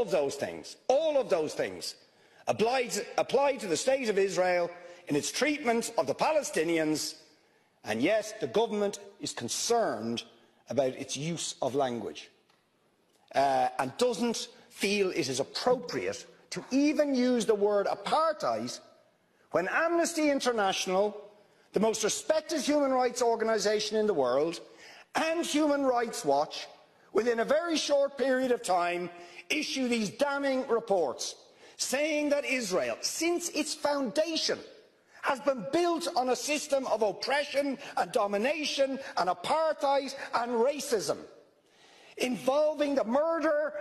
of those things apply to the State of Israel in its treatment of the Palestinians, and yet the government is concerned about its use of language and doesn't feel it is appropriate to even use the word apartheid when Amnesty International, the most respected human rights organisation in the world, and Human Rights Watch, within a very short period of time, issue these damning reports, saying that Israel, since its foundation, has been built on a system of oppression and domination and apartheid and racism, involving the murder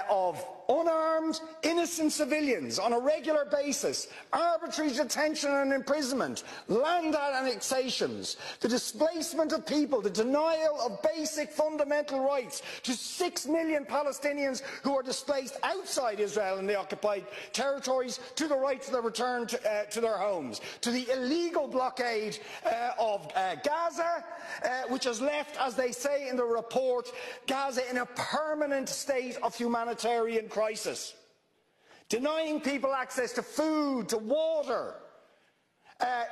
of unarmed, innocent civilians on a regular basis, arbitrary detention and imprisonment, land annexations, the displacement of people, the denial of basic fundamental rights to 6 million Palestinians who are displaced outside Israel and the occupied territories, to the right to their return to their homes, to the illegal blockade of Gaza, which has left, as they say in the report, Gaza in a permanent state of humanitarian crisis, denying people access to food, to water,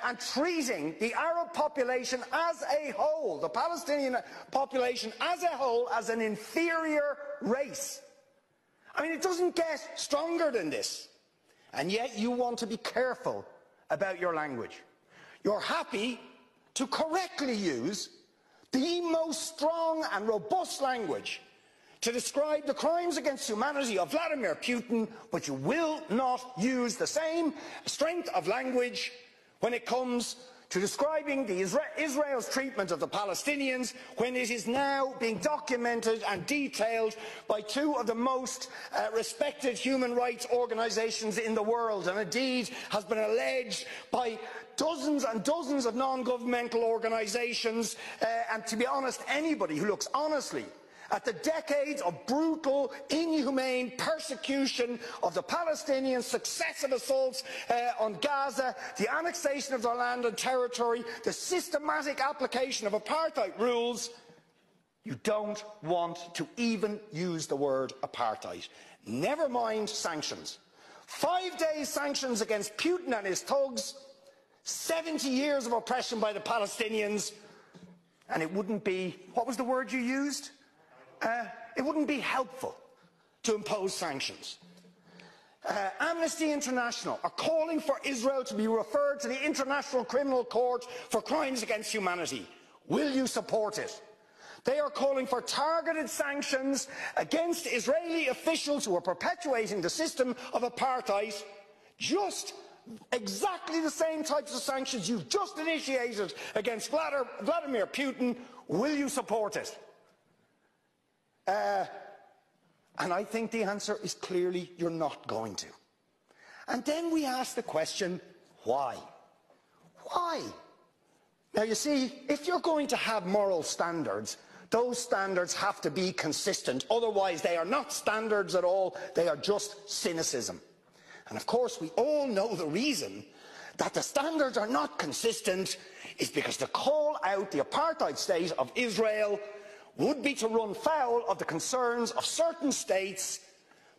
and treating the Arab population as a whole, the Palestinian population as a whole, as an inferior race. I mean, it doesn't get stronger than this. And yet you want to be careful about your language. You're happy to correctly use the most strong and robust language to describe the crimes against humanity of Vladimir Putin, but you will not use the same strength of language when it comes to describing Israel's treatment of the Palestinians, when it is now being documented and detailed by two of the most respected human rights organisations in the world, and indeed has been alleged by dozens and dozens of non-governmental organisations, and to be honest, anybody who looks honestly at the decades of brutal, inhumane persecution of the Palestinians, successive assaults on Gaza, the annexation of their land and territory, the systematic application of apartheid rules, you don't want to even use the word apartheid. Never mind sanctions. 5 days sanctions against Putin and his thugs, 70 years of oppression by the Palestinians, and it wouldn't be, what was the word you used? It wouldn't be helpful to impose sanctions. Amnesty International are calling for Israel to be referred to the International Criminal Court for crimes against humanity. Will you support it? They are calling for targeted sanctions against Israeli officials who are perpetuating the system of apartheid, just exactly the same types of sanctions you've just initiated against Vladimir Putin. Will you support it? And I think the answer is clearly you're not going to. And then we ask the question, why? Why? Now you see, if you're going to have moral standards, those standards have to be consistent. Otherwise they are not standards at all, they are just cynicism. And of course we all know the reason that the standards are not consistent is because to call out the apartheid state of Israel would be to run foul of the concerns of certain states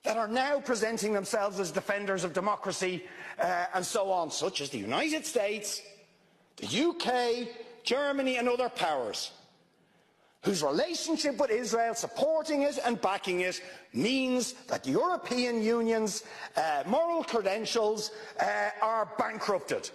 that are now presenting themselves as defenders of democracy and so on, such as the United States, the UK, Germany and other powers, whose relationship with Israel, supporting it and backing it, means that the European Union's moral credentials are bankrupted.